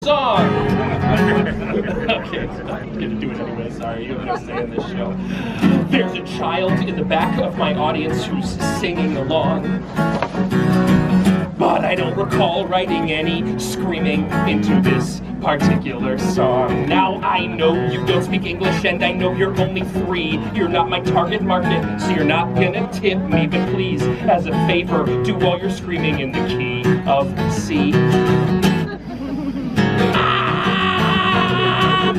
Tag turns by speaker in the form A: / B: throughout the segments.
A: song. Okay, I'm gonna do it anyway. Sorry, you have no say in this show. There's a child in the back of my audience who's singing along, but I don't recall writing any screaming into this particular song. Now I know you don't speak English and I know you're only 3. You're not my target market, so you're not gonna tip me, but please, as a favor, do all your screaming in the key of C.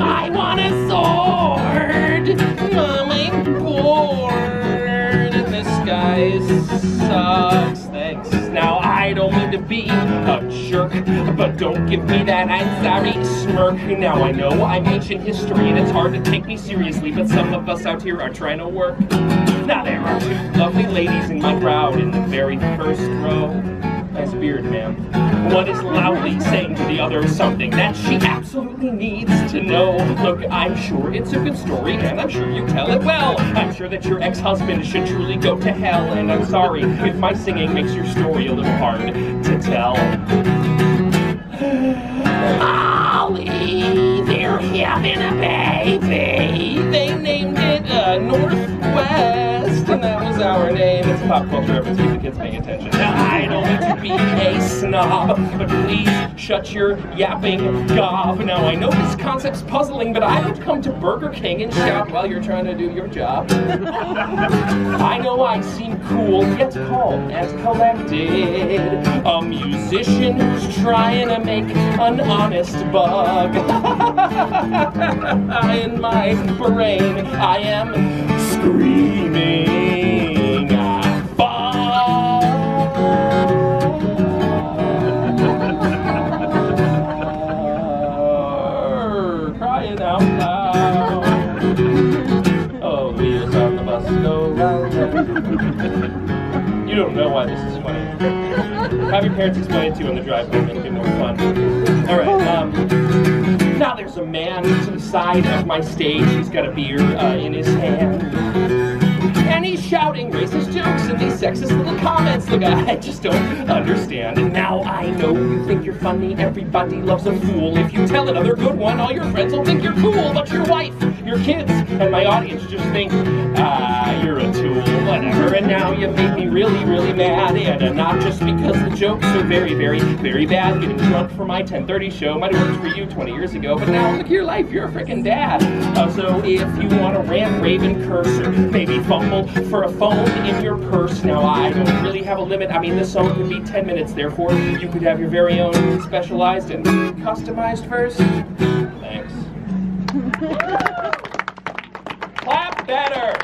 A: I want a sword! I'm bored and this guy sucks. Thanks. Now I don't mean to be a jerk, but don't give me that I'm sorry smirk. Now I know I'm ancient history and it's hard to take me seriously, but some of us out here are trying to work. Now there are 2 lovely ladies in my crowd in the very first row. Nice beard, ma'am. One is loudly saying to the other something that she absolutely needs to know. Look, I'm sure it's a good story, and I'm sure you tell it well. I'm sure that your ex-husband should truly go to hell, and I'm sorry if my singing makes your story a little hard to tell. Ollie, they're having a baby. They named it Northwest, and that was our name. It's a pop culture reference, keep the kids paying attention. Now, I don't mean to be a snob, but please shut your yapping gob. Now, I know this concept's puzzling, but I don't come to Burger King and shout while you're trying to do your job. I know I seem cool, yet calm and collected. A musician who's trying to make an honest bug. In my brain, I am screaming. Crying out loud. Oh, the wheels on the bus go round. You don't know why this is funny. Have your parents explain it to you on the drive home, it'll be more fun. Alright, now there's a man to the side of my stage. He's got a beer in his hand. And he's shouting racist jokes and these sexist little comments. Look, I just don't understand. And now I know you think you're funny. Everybody loves a fool. If you tell another good one, all your friends will think you're cool. But your wife, your kids, and my audience just think, you're a tool, whatever. And now you made me really, really mad. And not just because the jokes are very, very, very bad. Getting drunk for my 10:30 show might have worked for you 20 years ago. But now look at your life, you're a freaking dad. So if you want to rant, rave, and curse, or maybe fumble for a phone in your purse. Now I don't really have a limit. I mean, this song could be 10 minutes, therefore you could have your very own specialized and customized verse. Thanks. Clap better.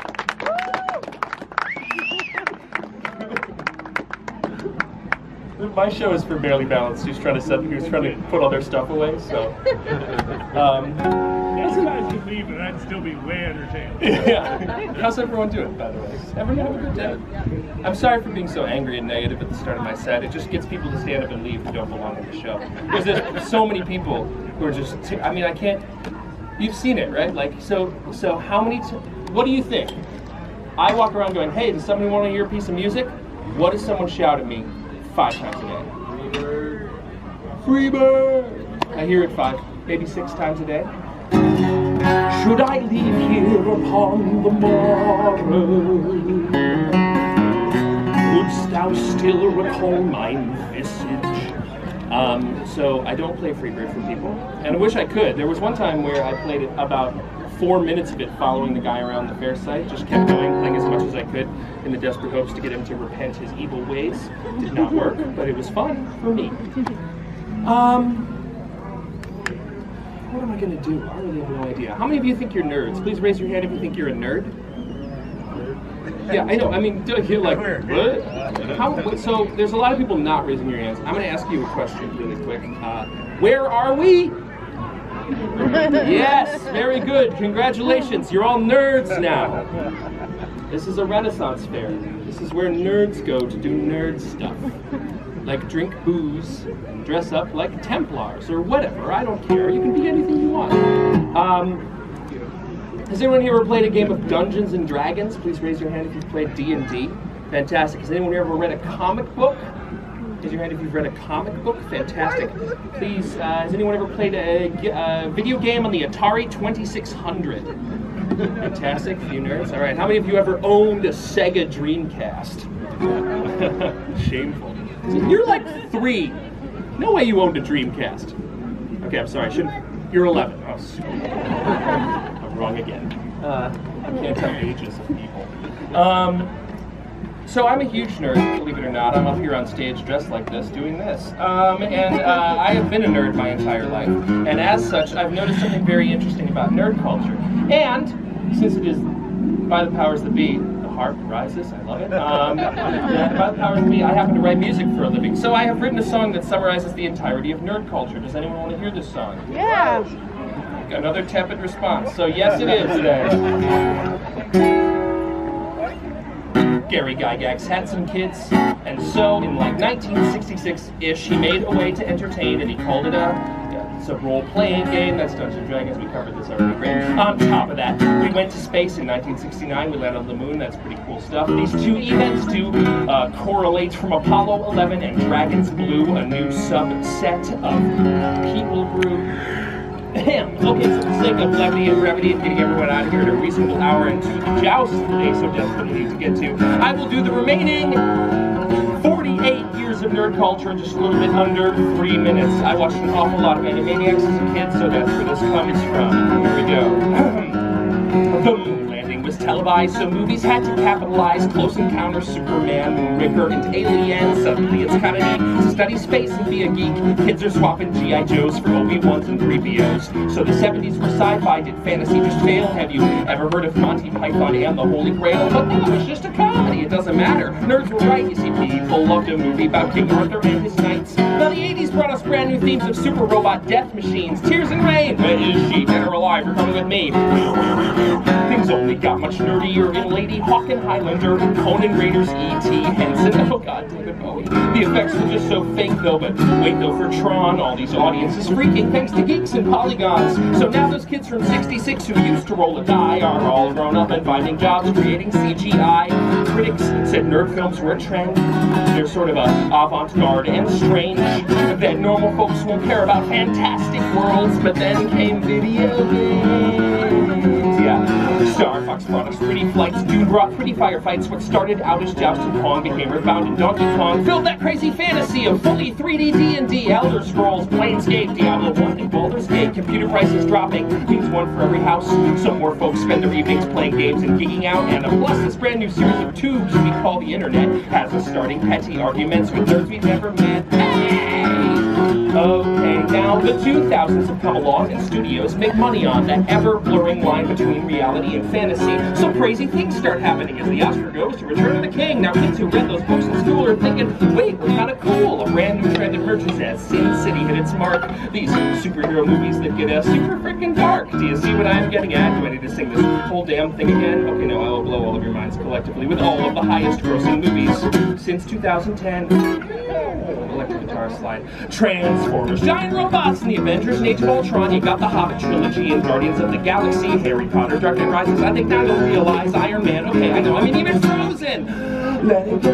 A: My show is for Barely Balanced. Who's trying to put all their stuff away. So.
B: You guys could leave and I'd still be way entertained.
A: Yeah. How's everyone doing, by the way? Everyone have a good day? I'm sorry for being so angry and negative at the start of my set. It just gets people to stand up and leave who don't belong in the show. Because there's so many people who are just, I mean, I can't, you've seen it, right? Like, so how many, what do you think? I walk around going, hey, does somebody want to hear a piece of music? What does someone shout at me 5 times a day? Freebird. Freebird. I hear it 5, maybe 6 times a day. Should I leave here upon the morrow? Wouldst thou still recall mine visage? So I don't play Freebird for people, and I wish I could. There was one time where I played it about 4 minutes of it following the guy around the fair site. Just kept going, playing as much as I could in the desperate hopes to get him to repent his evil ways. Did not work, but it was fun for me. What am I going to do? I really have no idea. How many of you think you're nerds? Please raise your hand if you think you're a nerd. Yeah, I know. I mean, you're like, what? So there's a lot of people not raising your hands. I'm going to ask you a question really quick. Where are we? Yes, very good. Congratulations. You're all nerds now. This is a Renaissance fair. This is where nerds go to do nerd stuff. Like drink booze, dress up like Templars, or whatever. I don't care. You can be anything you want. Has anyone here ever played a game of Dungeons and Dragons? Please raise your hand if you've played D&D. Fantastic. Has anyone here ever read a comic book? Raise your hand if you've read a comic book. Fantastic. Please, has anyone ever played a video game on the Atari 2600? Fantastic, few nerds. All right, how many of you ever owned a Sega Dreamcast? Shameful. So you're like 3. No way you owned a Dreamcast. Okay, I'm sorry, you're 11. Oh, super. I'm wrong again. I can't tell ages of people. So I'm a huge nerd, believe it or not. I'm up here on stage dressed like this, doing this. I have been a nerd my entire life. And as such, I've noticed something very interesting about nerd culture. And since it is by the powers that be, the harp rises, I love it. By the powers that be, I happen to write music for a living. So I have written a song that summarizes the entirety of nerd culture. Does anyone want to hear this song?
C: Yeah.
A: Another tepid response. So yes, it is then. Gary Gygax had some kids, and so in like 1966-ish, he made a way to entertain, and he called it it's a role-playing game. That's Dungeons and Dragons. We covered this already. Great. On top of that, we went to space in 1969. We landed on the moon. That's pretty cool stuff. These two events do correlate from Apollo 11 and Dragon's Blue, a new subset of people group. Okay, so for the sake of levity and brevity and getting everyone out of here at a reasonable hour and to the joust that they so desperately need to get to, I will do the remaining 48 years of nerd culture in just a little bit under 3 minutes. I watched an awful lot of Animaniacs as a kid, so that's where this comes from. Here we go. The moon landing was televised, so movies had to capitalize. Close Encounters, Superman, Moonraker, and Alien. Suddenly it's kind of neat to study space and be a geek. Kids are swapping G.I. Joes for Obi-Wans and 3POs. So the 70s were sci-fi. Did fantasy just fail? Have you ever heard of Monty Python and the Holy Grail? But no, it's just a comedy. It doesn't matter. Nerds were right. You see, people loved a movie about King Arthur and his knights. Now the 80s brought us brand new themes of super robot death machines. Tears and rain. Where is she? Dead or alive? You're coming with me. Things only got much nerdier in Lady Hawk and Highlander, Conan Raiders, E.T., Henson, oh god, David Bowie. The effects were just so fake though, but wait though, for Tron, all these audiences freaking thanks to geeks and polygons. So now those kids from 66 who used to roll a die are all grown up and finding jobs creating CGI. Critics said nerd films were a trend. They're sort of avant-garde and strange. That normal folks won't care about fantastic worlds, but then came video games. Yeah. Star Fox brought us pretty flights, Dune brought pretty firefights. What started out as Joust and Pong became Earthbound and Donkey Kong. Filled that crazy fantasy of fully 3D D&D, Elder Scrolls, Planescape, Diablo 1, and Baldur's Gate. Computer prices dropping, means one for every house. So more folks spend their evenings playing games and geeking out. And plus this brand new series of tubes we call the internet has us starting petty arguments with nerds we've never met. Okay, now the 2000s have come along and studios make money on that ever-blurring line between reality and fantasy. So crazy things start happening as the Oscar goes to Return of the King. Now kids who read those books in school are thinking, wait, we're kind of cool. A brand new trend emerges as Sin City hit its mark. These superhero movies that get super freaking dark. Do you see what I'm getting at? Do I need to sing this whole damn thing again? Okay, no, I will blow all of your minds collectively with all of the highest grossing movies since 2010. Electric guitar slide. Transformers, giant robots, and the Avengers, and Age of Ultron. You got the Hobbit trilogy and Guardians of the Galaxy, Harry Potter, Dark Knight Rises. I think now you'll realize Iron Man. Okay, I know. I mean, even Frozen. Let it go.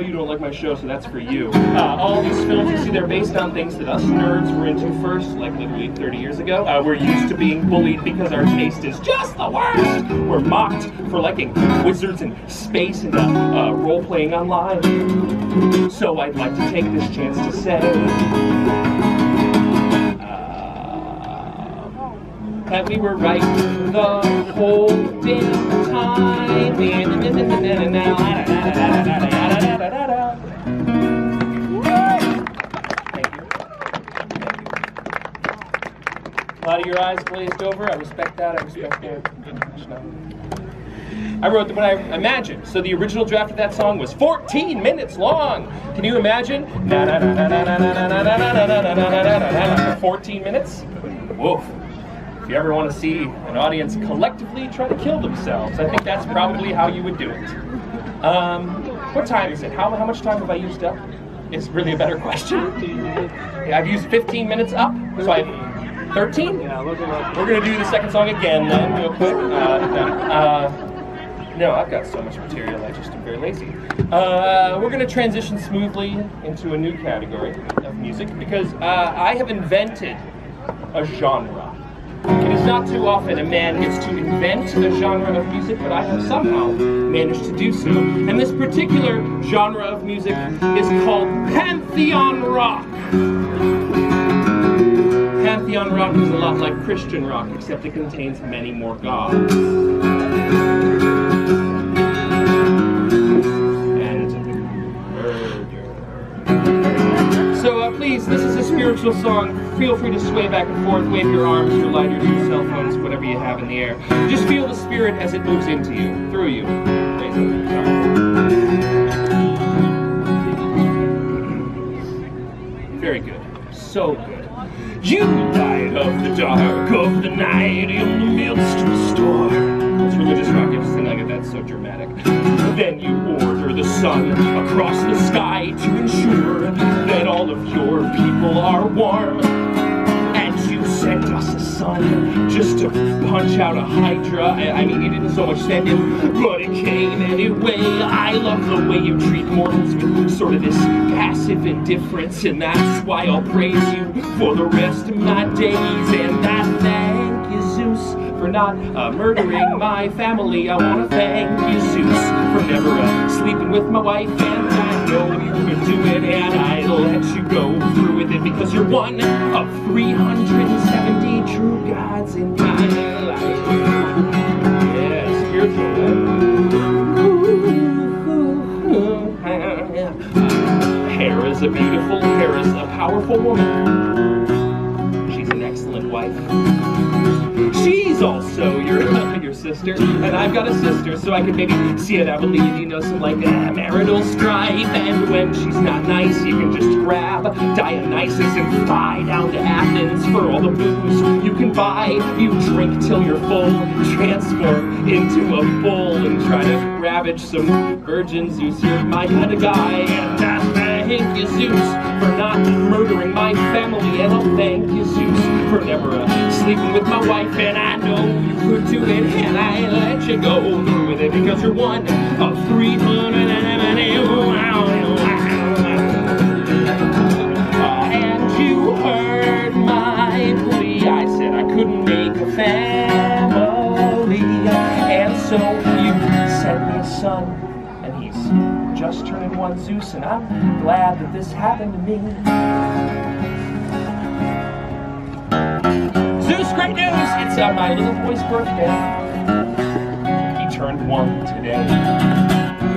A: You don't like my show, so that's for you. All these films, you see, they're based on things that us nerds were into first, like literally 30 years ago. We're used to being bullied because our taste is just the worst. We're mocked for liking wizards and space and role-playing online. So I'd like to take this chance to say that we were right the whole damn time. A lot of your eyes glazed over. I respect that. I respect that. I wrote that when I imagined. So the original draft of that song was 14 minutes long. Can you imagine? 14 minutes? Woof. If you ever want to see an audience collectively try to kill themselves, I think that's probably how you would do it. What time is it? How much time have I used up? Is really a better question. Yeah, I've used 15 minutes up, so I have 13? Yeah, we're going to do the second song again then, real quick. No, I've got so much material, I just am very lazy. We're going to transition smoothly into a new category of music because I have invented a genre. It is not too often a man gets to invent a genre of music, but I have somehow managed to do so. And this particular genre of music is called Pantheon rock. Pantheon rock is a lot like Christian rock, except it contains many more gods. So please, this is a spiritual song. Feel free to sway back and forth, wave your arms, your lighter, your cell phones, whatever you have in the air. Just feel the spirit as it moves into you, through you. Very good. So good. You light up the dark of the night in the midst of a storm. It's religious rock, you have to sing like it, that's so dramatic. Then you order the sun across the sky to ensure that all of your people are warm. And you sent us a sun just to punch out a hydra. I mean, you didn't so much send him, but it came anyway. I love the way you treat mortals with sort of this passive indifference, and that's why I'll praise you for the rest of my days. And I thank you, Zeus, for not murdering my family. I want to thank you, Zeus, for never sleeping with my wife. And I know you could do it, and I'll let you go through with it because you're one of 370 true gods in my life. Yeah, spiritual. Hair is a beautiful, Hair is a powerful woman. She's an excellent wife. She's also your sister, and I've got a sister, so I could maybe see it, I believe, you know, some like marital strife. And when she's not nice, you can just grab Dionysus and fly down to Athens for all the booze you can buy. You drink till you're full, transform into a bull, and try to ravage some virgins. Zeus, you're my kind of guy, and I thank you, Zeus, for not murdering my family, and I'll thank you, Zeus, for never sleeping with my wife. And I know you could do it, and I let you go through with it because you're one of 370. And you heard my plea. I said I couldn't make a family, and so you sent me a son, and he's just turning 1, Zeus, and I'm glad that this happened to me. Zeus, great news! It's my little boy's birthday. He turned 1 today.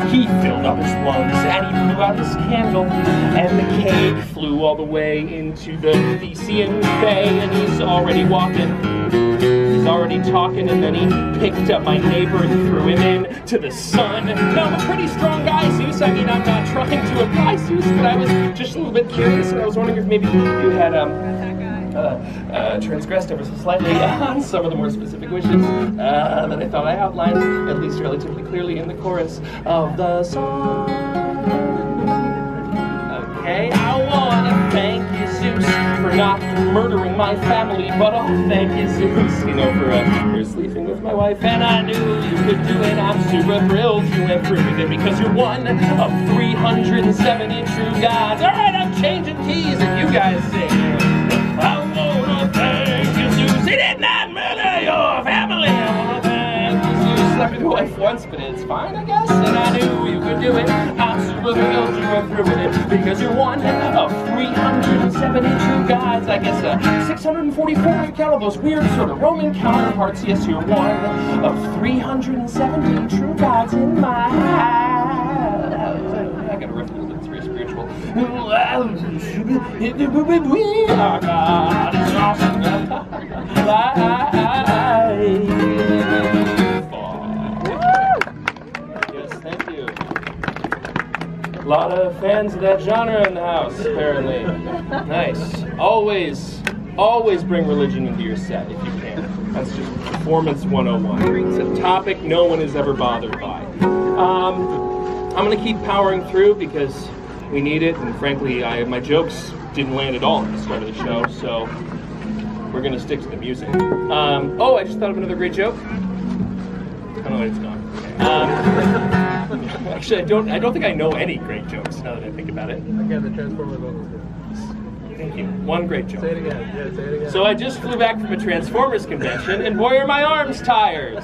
A: He filled up his lungs and he blew out his candle, and the cake flew all the way into the Thesean Bay, and he's already walking. He's already talking, and then he picked up my neighbor and threw him into the sun. Now, I'm a pretty strong guy, Zeus. I mean, I'm not trying to imply Zeus, but I was just a little bit curious, and I was wondering if maybe you had transgressed ever so slightly on some of the more specific wishes that I thought I outlined, at least relatively clearly in the chorus of the song. Okay, I want to thank you, Zeus, for not murdering my family, but I'll thank you, Zeus, you know, for sleeping with my wife. And I knew you could do it. I'm super thrilled you went through with it because you're one of 370 true gods. All right, I'm changing keys, and you guys sing. I wanna thank you, Zeus. He did not murder your family. I wanna thank you, Zeus. Slept with your wife once, but it's fine, I guess. And I knew you could do it. I'm super thrilled you went through with it because you're one of 370 true gods. I guess 644 if you count all those weird sort of Roman counterparts. Yes, you're one of 370 true gods in my eyes. I got a riff a little bit. It's very spiritual. Our God is awesome. Yes, thank you. A lot of fans of that genre in the house, apparently. Nice. Always bring religion into your set if you can. That's just performance 101. It's a topic no one is ever bothered by. I'm going to keep powering through because we need it, and frankly, my jokes didn't land at all at the start of the show, so we're going to stick to the music. Oh, I just thought of another great joke. I don't know, it's gone. Actually, I don't think I know any great jokes now that I think about it.
C: Again, the Transformers one was good.
A: Thank you. One great joke.
C: Say it again. Yeah, say it again.
A: So I just flew back from a Transformers convention, and boy are my arms tires.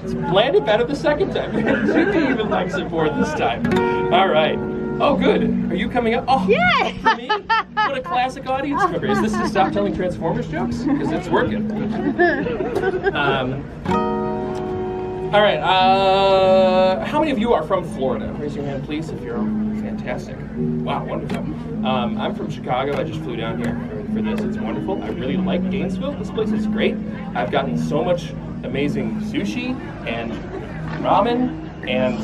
A: It's landed better the second time. She even likes it more this time. All right. Oh, good. Are you coming up? Oh,
D: yeah.
A: For me? What a classic audience member. Is this to stop telling Transformers jokes? Because it's working. All right. How many of you are from Florida? Raise your hand, please, if you're fantastic. Wow, wonderful. I'm from Chicago. I just flew down here for this. It's wonderful. I really like Gainesville. This place is great. I've gotten so much amazing sushi and ramen, and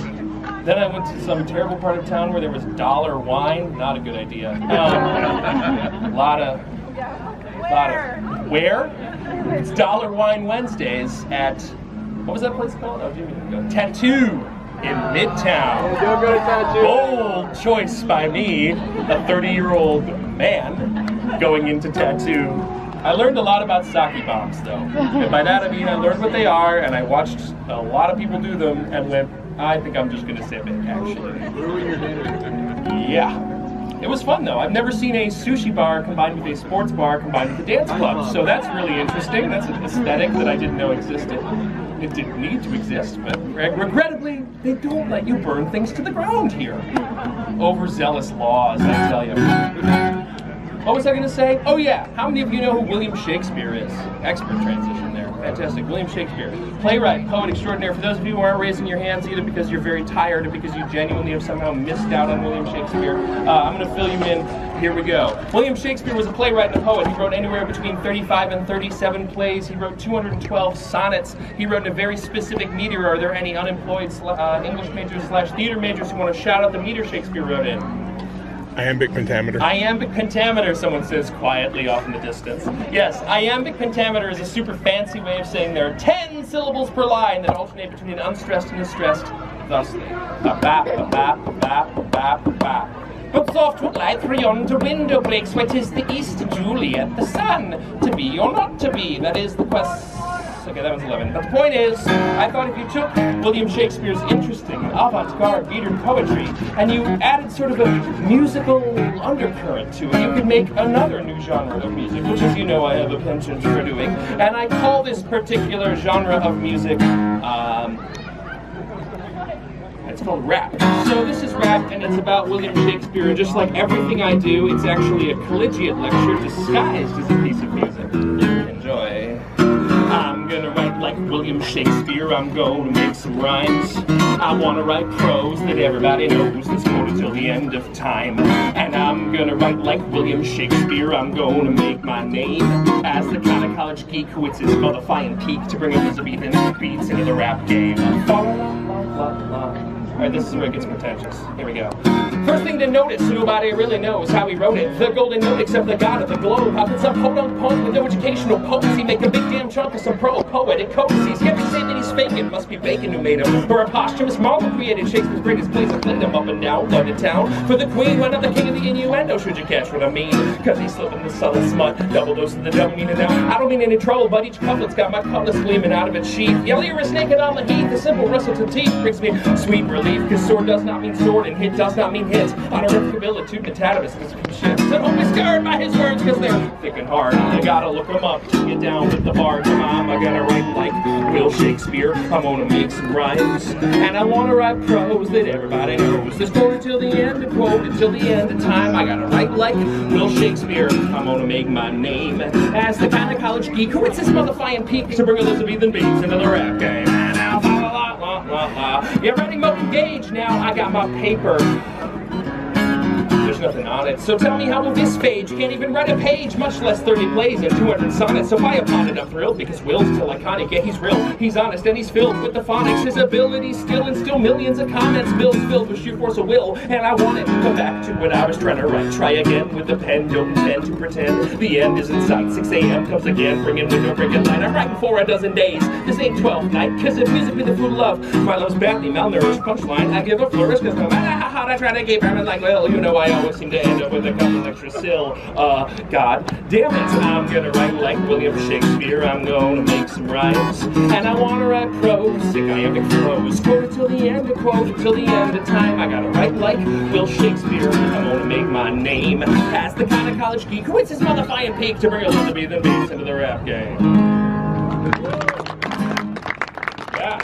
A: then I went to some terrible part of town where there was dollar wine. Not a good idea. A lot of where? It's Dollar Wine Wednesdays at, what was that place called? Oh, Jimmy, go. Tattoo in Midtown.
C: Don't go to Tattoo.
A: Bold choice by me, a 30-year-old man going into Tattoo. I learned a lot about sake bombs, though. And by that I mean I learned what they are, and I watched a lot of people do them, and went, I think I'm just going to sip it, actually. Yeah. It was fun, though. I've never seen a sushi bar combined with a sports bar combined with a dance club, so that's really interesting. That's an aesthetic that I didn't know existed. It didn't need to exist, but regrettably, they don't let you burn things to the ground here. Overzealous laws, I tell you. What was I going to say? Oh yeah, how many of you know who William Shakespeare is? Expert transition there. Fantastic. William Shakespeare. Playwright, poet extraordinaire. For those of you who aren't raising your hands either because you're very tired or because you genuinely have somehow missed out on William Shakespeare, I'm going to fill you in. Here we go. William Shakespeare was a playwright and a poet. He wrote anywhere between 35 and 37 plays. He wrote 212 sonnets. He wrote in a very specific meter. Are there any unemployed English majors / theater majors who want to shout out the meter Shakespeare wrote in?
B: Iambic pentameter.
A: Iambic pentameter, someone says quietly off in the distance. Yes, iambic pentameter is a super fancy way of saying there are 10 syllables per line that alternate between an unstressed and a stressed, thusly. Ba-bap, ba-bap, ba-bap, ba-bap, ba-bap. But soft what light through yonder window breaks, where 'tis the east, Juliet, the sun. To be or not to be, that is the quest. Okay, that one's 11. But the point is, I thought if you took William Shakespeare's interesting, avant-garde meter poetry, and you added sort of a musical undercurrent to it, you could make another new genre of music, which, as you know, I have a penchant for doing. And I call this particular genre of music, it's called rap. So this is rap, and it's about William Shakespeare, and just like everything I do, it's actually a collegiate lecture disguised as a piece of music. Enjoy. I'm gonna write like William Shakespeare, I'm gonna make some rhymes. I wanna write prose that everybody knows that's quoted till the end of time. And I'm gonna write like William Shakespeare, I'm gonna make my name as the kind of college geek who it's his motherfucking peak to bring Elizabethan beats into the rap game. Alright, this is where it gets pretentious. Here we go. First thing to notice, nobody really knows how he wrote it. The golden note except the god of the globe. How could some podunk poet with no educational potency make a big damn chunk of some pro-poetic codices? You have to say that he's faking, must be Bacon who made him. Or a posthumous Marvel created Shakespeare's greatest plays and played them up and down, London town. For the queen, why not the king of the innuendo, should you catch what I mean? Cause he's slipping the subtle smut, double dose of the double meaning now. I don't mean any trouble, but each couplet's got my cutlass gleaming out of its sheath. Yell, you're a naked on the heath, the simple rustle to teeth brings me sweet relief. Cause sword does not mean sword, and hit does not mean hit. Honorificability, metatabus, shit. So don't be scared by his words, cause they're thick and hard. You gotta look them up to get down with the bar. Come on, I gotta write like Will Shakespeare. I'm gonna make some rhymes. And I wanna write prose that everybody knows. This quoted till the end, to quote it till the end of time. I gotta write like Will Shakespeare. I'm gonna make my name as the kind of college geek who hits his motherfucking peak to bring Elizabethan beats into the rap game. And now, you ready, Mo? Engage now. I got my paper. There's nothing on it. So tell me, how will this page? Can't even write a page, much less 30 plays and 200 sonnets. So why upon it I'm thrilled, because Will's still iconic. Yeah, he's real, he's honest, and he's filled with the phonics. His abilities still instill millions of comments. Bill's filled with sheer force of will, and I want it. Come back to what I was trying to write. Try again with the pen, don't intend to pretend. The end is in sight. 6 a.m. comes again, bringing window, bringing light. I'm writing for a dozen days. This ain't 12th night, cause if music be the food of love, my love's badly malnourished punchline. I give a flourish, cause no matter how hard I try to keep, I'm like, well, you know I always always seem to end up with a couple extra syll. God damn it, I'm gonna write like William Shakespeare. I'm gonna make some rhymes, and I wanna write prose, sick iambic flows. Quote it till the end of quote, till the end of time. I gotta write like Will Shakespeare. I'm gonna make my name as the kind of college geek who hits his motherfucking peak to bring Elizabethan beats into the rap game. Yeah.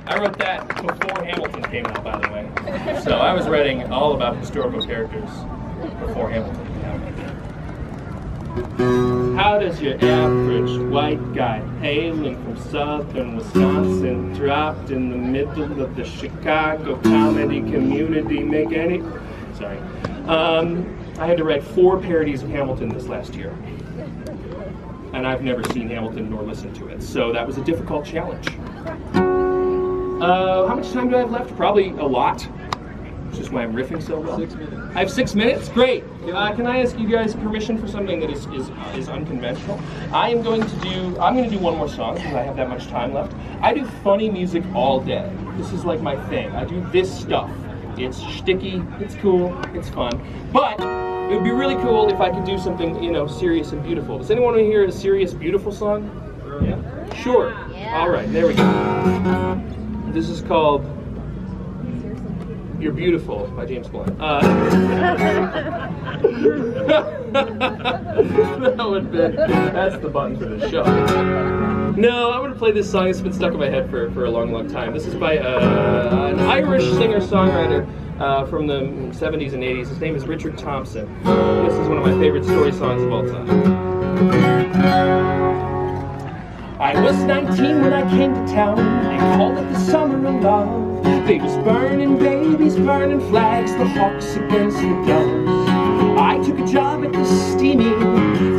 A: I wrote that before Hamilton came out, by the way. So I was writing all about historical characters before Hamilton came out. How does your average white guy hailing from southern Wisconsin, dropped in the middle of the Chicago comedy community, make any... Sorry. I had to write 4 parodies of Hamilton this last year. And I've never seen Hamilton nor listened to it, so that was a difficult challenge. How much time do I have left? Probably a lot. It's just why I'm riffing so well.
C: 6 minutes.
A: I have 6 minutes? Great. Can I ask you guys permission for something that is unconventional? I'm going to do one more song because I have that much time left. I do funny music all day. This is like my thing. I do this stuff. It's sticky, it's cool, it's fun. But it would be really cool if I could do something, serious and beautiful. Does anyone want to hear a serious, beautiful song? Yeah? Sure. Yeah. All right, there we go. This is called You're Beautiful by James Blunt. That's the button for the show. No, I'm going to play this song. It's been stuck in my head for a long, long time. This is by an Irish singer-songwriter from the 70s and 80s. His name is Richard Thompson. This is one of my favorite story songs of all time. I was 19 when I came to town. They called it the summer of love. They was burning babies, burning flags, the hawks against the doves. I took a job at the steamy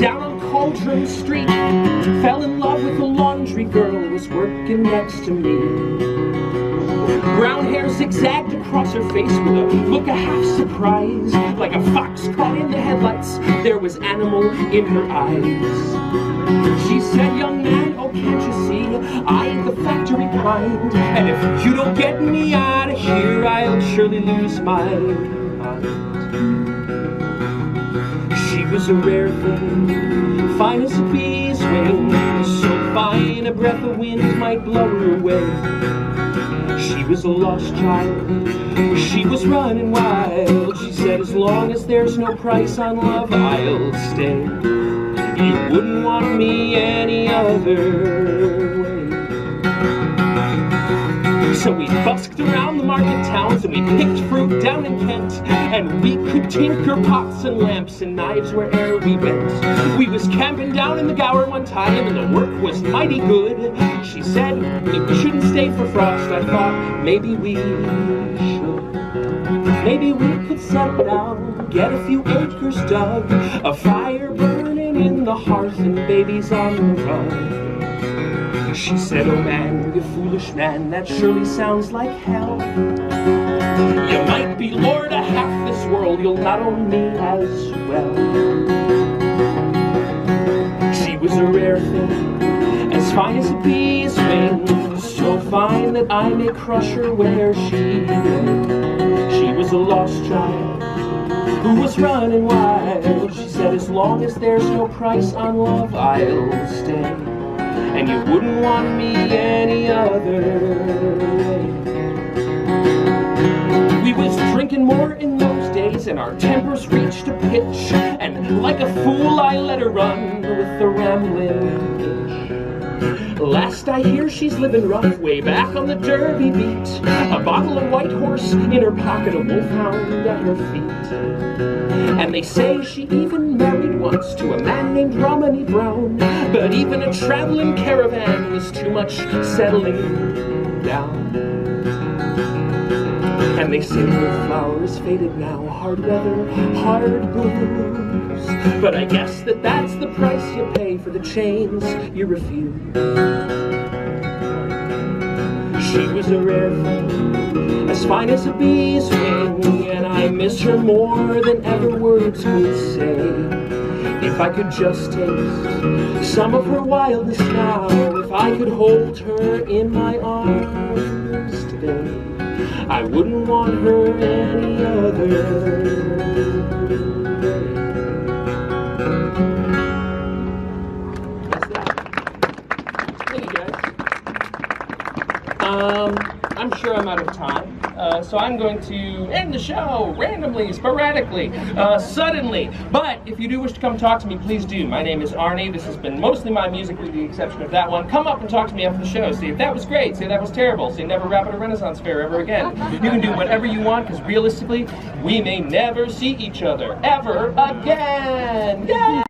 A: down on Cauldron Street. Fell in love with a laundry girl who was working next to me. Brown hair zigzagged across her face with a look of half surprise. Like a fox caught in the headlights, there was animal in her eyes. She said, young man, oh can't you see, I ain't the factory kind. And if you don't get me out of here, I'll surely lose my mind. She was a rare thing, fine as a bee's wing, so fine a breath of wind might blow her away. She was a lost child, she was running wild. She said, as long as there's no price on love, I'll stay. You wouldn't want me any other way. So we busked around the market towns and we picked fruit down in Kent, and we could tinker pots and lamps and knives where'er we went. We was camping down in the Gower one time and the work was mighty good. She said that we shouldn't stay for frost. I thought maybe we should. Maybe we could settle down, get a few acres dug, a fire burning in the hearth and babies on the run. She said, oh man, you foolish man, that surely sounds like hell. You might be lord of half this world, you'll not own me as well. She was a rare thing, as fine as a bee's wing, so fine that I may crush her where she lay. She was a lost child who was running wild. She said, as long as there's no price on love, I'll stay. And you wouldn't want me any other way. We was drinking more in those days and our tempers reached a pitch, and like a fool I let her run with the rambling itch. Last I hear she's living rough way back on the Derby beat, a bottle of White Horse in her pocket, a wolfhound at her feet. And they say she even married once to a man named Romney Brown, but even a traveling caravan was too much settling down. And they say her flower is faded now, hard weather, hard blues. But I guess that's the price you pay for the chains you refuse. She was a rare thing, as fine as a bee's wing, and I miss her more than ever words could say. If I could just taste some of her wildness now, if I could hold her in my arms today, I wouldn't want her any other. That's that. Thank you guys. I'm sure I'm out of time, so I'm going to end the show randomly, sporadically, suddenly. But if you do wish to come talk to me, please do. My name is Arne. This has been mostly my music with the exception of that one. Come up and talk to me after the show. Say if that was great, say that was terrible, say never rap at a Renaissance fair ever again. You can do whatever you want, because realistically, we may never see each other ever again. Yay!